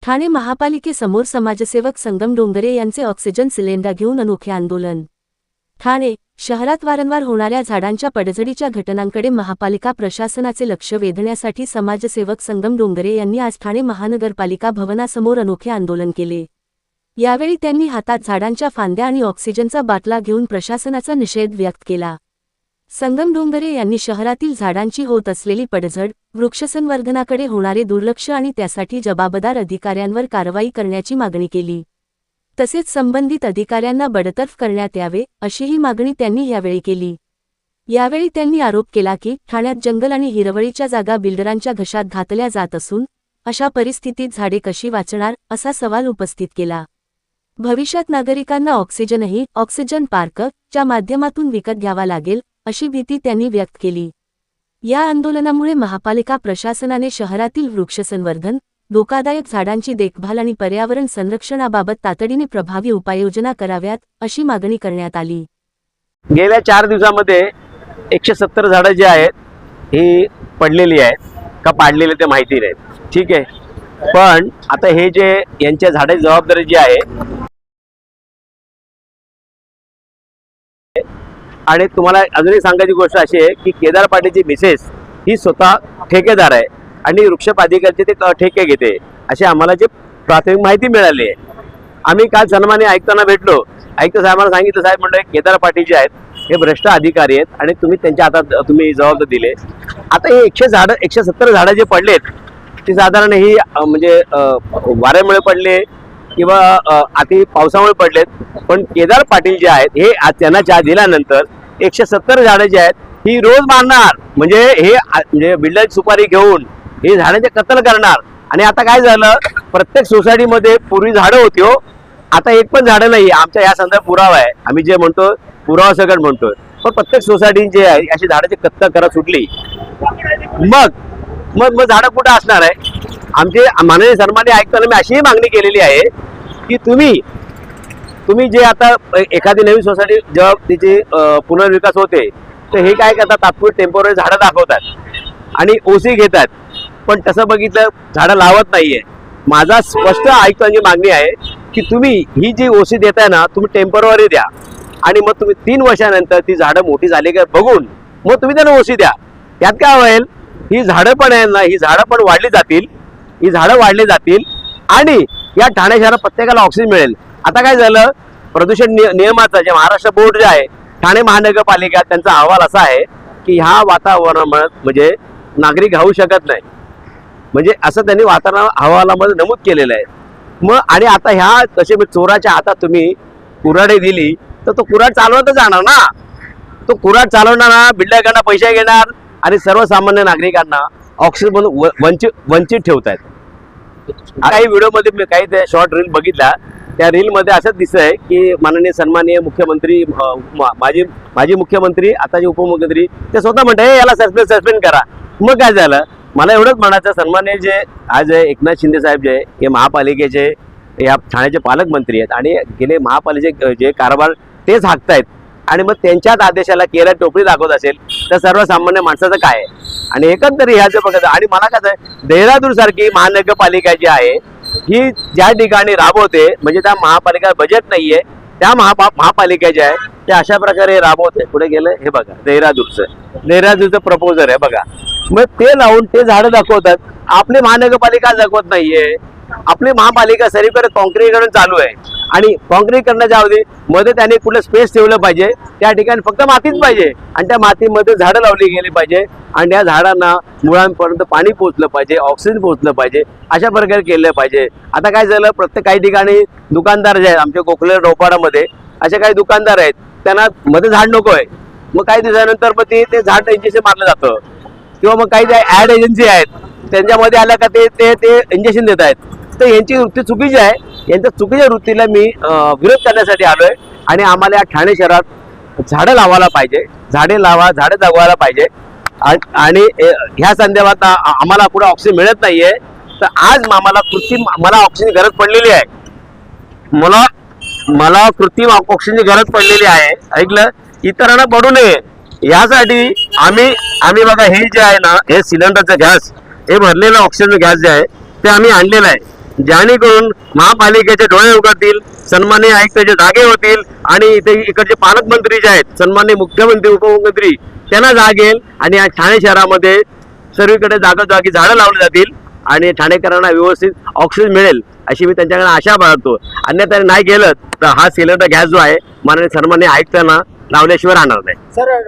ठाणे महापालिकेसमोर समाजसेवक संगम डोंगरे यांचे oxygen cylinder घेऊन अनोखे आंदोलन। ठाणे शहरात वारंवार होणाऱ्या झाडांच्या पडझडीच्या घटनांकडे महापालिका प्रशासनाचे लक्ष वेधण्यासाठी समाजसेवक संगम डोंगरे यांनी आज ठाणे महानगरपालिका भवनासमोर अनोखे आंदोलन केले। यावेळी त्यांनी हातात झाडांच्या फांद्या आणि ऑक्सिजनचा बाटला घेऊन प्रशासनाचा निषेध व्यक्त केला। संगम डोंगरे यांनी शहरातील झाडांची होत असलेली पडझड, वृक्षसंवर्धनाकडे होणारे दुर्लक्ष आणि त्यासाठी जबाबदार अधिकाऱ्यांवर कारवाई करण्याची मागणी केली। तसेच संबंधित अधिकाऱ्यांना बडतर्फ करण्यात यावे अशीही मागणी त्यांनी यावेळी केली। यावेळी त्यांनी आरोप केला की ठाण्यात जंगल आणि हिरवळीच्या जागा बिल्डरांच्या घशात घातल्या जात असून अशा परिस्थितीत झाडे कशी वाचणार असा सवाल उपस्थित केला। भविष्यात नागरिकांना ऑक्सिजन पार्कच्या माध्यमातून विकत घ्यावा लागेल अशी भीती त्यांनी व्यक्त केली। या आंदोलनामुळे महापालिका प्रशासनाने शहरातील वृक्षसंवर्धन, धोकादायक झाडांची देखभाल आणि पर्यावरण संरक्षणाबाबत तातडीने प्रभावी उपाययोजना कराव्यात अशी मागणी करण्यात आली। गेल्या 4 दिवसांमध्ये 170 झाडं जी आहेत ही पडलेली आहेत का पाडलेली ते माहिती नाही, ठीक आहे। पण आता हे जे यांच्या झाडाची जबाबदारी जी आहे आणि तुम्हाला अजून एक सांगायची गोष्ट अशी आहे की केदार पाटीलची मिसेस ही स्वतः ठेकेदार आहे आणि वृक्षपाधिकाचे ते ठेके घेते अशी आम्हाला जी प्राथमिक माहिती मिळाली आहे। आम्ही काल सन्माननीय आयुक्तांना भेटलो, आयुक्त साहेबांना सांगितलं, साहेब म्हणलं केदार पाटील जे आहेत हे भ्रष्ट अधिकारी आहेत आणि तुम्ही त्यांच्या हातात तुम्ही जबाबदारी दिले। आता हे 170 झाडं जे पडलेत ते साधारण ही म्हणजे वाऱ्यामुळे पडले किंवा अति पावसामुळे पडलेत, पण केदार पाटील जे आहेत हे त्यांना चहा दिल्यानंतर 170 झाडं जे आहेत ही रोज मारणार, म्हणजे हे बिल्डरची सुपारी घेऊन हे झाडांचे कत्तल करणार। आणि आता काय झालं, प्रत्येक सोसायटीमध्ये पूर्वी झाडं होती हो, आता एक पण झाडं नाही। आमच्या या संदर्भात पुरावा आहे, आम्ही जे म्हणतो पुरावा सकट म्हणतोय, पण प्रत्येक सोसायटी जे आहे अशी झाडाची कत्तल करत सुटली। मग झाडं कुठं असणार आहे? आमचे माननीय सन्माननीय आयुक्तांना मी अशीही मागणी केलेली आहे की तुम्ही जे आता एखादी नवीन सोसायटी जेव्हा तिची पुनर्विकास होते तर हे काय करतात, तात्पुरती टेम्पोररी झाडं दाखवतात आणि ओसी घेतात, पण तसं बघितलं झाडं लावत नाहीये। माझा स्पष्ट आयुक्तांची मागणी आहे की तुम्ही ही जी ओसी देताय ना, तुम्ही टेम्पोररी द्या आणि मग तुम्ही 3 वर्षानंतर ती झाडं मोठी झाली का बघून मग तुम्ही त्यांना ओसी द्या। त्यात काय होईल, ही झाडं पण आहे ना, ही झाडं पण वाढली जातील आणि या ठाणे शहरात प्रत्येकाला ऑक्सिजन मिळेल। आता काय झालं, प्रदूषण नियमाचा जे महाराष्ट्र बोर्ड जे आहे, ठाणे महानगरपालिका, त्यांचा अहवाल असा आहे की ह्या वातावरणात म्हणजे नागरिक राहू शकत नाही, म्हणजे असं त्यांनी वातावरण अहवालामध्ये नमूद केलेलं आहे। मग आणि आता ह्या कसे चोराच्या हातात तुम्ही कुऱ्हाडी दिली तर तो कुऱ्हाड चालवतच जाणार ना, तो कुऱ्हाड चालवणारा बिल्डरकडनं पैसे घेणार आणि सर्वसामान्य नागरिकांना ऑक्सिजन वंचित ठेवतायत। काही व्हिडिओमध्ये मी काही ते शॉर्ट रील बघितला, त्या रीलमध्ये असंच दिसतंय की माननीय सन्माननीय मुख्यमंत्री, माजी मुख्यमंत्री, आताचे उपमुख्यमंत्री ते स्वतः म्हणतात याला सस्पेंड करा। मग काय झालं, मला एवढंच म्हणायचं, सन्माननीय जे आज एकनाथ शिंदे साहेब जे हे महापालिकेचे या ठाण्याचे पालकमंत्री आहेत आणि गेले महापालिकेचे जे कारभार तेच हाकतायत आणि मग त्यांच्याच आदेशाला केला टोपली दाखवत असेल तर सर्वसामान्य माणसाचं काय आहे? आणि एकंदरीत ह्याचं बघत आणि मला काय आहे, देहरादून सारखी महानगरपालिका जी आहे ही ज्या ठिकाणी राबवते, म्हणजे त्या महापालिका बजेट नाहीये, त्या महापालिका जे आहे ते अशा प्रकारे राबवते। पुढे गेलं हे बघा, देहरादूनचं प्रपोजल आहे बघा, मग ते लावून ते झाडं दाखवतात। आपली महानगरपालिका दाखवत नाहीये, आपली महापालिका सरीकडे कॉन्क्रीटीकरण चालू आहे आणि कॉन्क्रीट करण्याच्या अवधी मध्ये त्याने कुठलं स्पेस ठेवलं पाहिजे, त्या ठिकाणी फक्त मातीच पाहिजे आणि त्या मातीमध्ये झाडं लावली गेली पाहिजे आणि त्या झाडांना मुळांपर्यंत पाणी पोहोचलं पाहिजे, ऑक्सिजन पोहोचलं पाहिजे, अशा प्रकारे केलं पाहिजे। आता काय झालं, प्रत्येक काही ठिकाणी दुकानदार जे आहेत आमच्या कोकले रोपाडामध्ये असे काही दुकानदार आहेत, त्यांना मध्ये झाड नको आहे, मग काही दिवसानंतर मग ते झाड इंजेक्शन मारलं जातं किंवा मग काही ॲड एजन्सी आहेत त्यांच्यामध्ये आल्या का ते इंजेक्शन देत आहेत। तर यांची वृत्ती चुकीची आहे, यांच्या चुकीच्या वृत्तीला मी विरोध करण्यासाठी आलोय आणि आम्हाला या ठाणे शहरात झाडं लावायला पाहिजे, झाडं जगवायला पाहिजे आणि ह्या संदर्भात आम्हाला पुढे ऑक्सिजन मिळत नाहीये, तर आज मला ऑक्सिजन गरज पडलेली आहे, मला कृत्रिम ऑक्सिजनची गरज पडलेली आहे, ऐकलं, इतरांना पडू नये यासाठी आम्ही बघा हे जे आहे ना, हे सिलेंडरचं गॅस, हे भरलेलं ऑक्सिजन गॅस जे आहे ते आम्ही आणलेलं आहे। जेणेकरून महापालिकेचे डोळे उघडतील, सन्माननीय आयुक्ताचे जागे होतील आणि इथे इकडचे पालकमंत्री जे आहेत, सन्माननीय मुख्यमंत्री उपमुख्यमंत्री त्यांना जाग येईल आणि या ठाणे शहरामध्ये सर्वीकडे जागोजागी झाडं लावली जातील आणि ठाणेकरांना व्यवस्थित ऑक्सिजन मिळेल अशी मी त्यांच्याकडे आशा बाळगतो. अन्यथा नाही गेलं तर हा सिलेंडर गॅस जो आहे माननीय सन्माननीय आयुक्तांना लावल्याशिवाय राहणार नाही. सर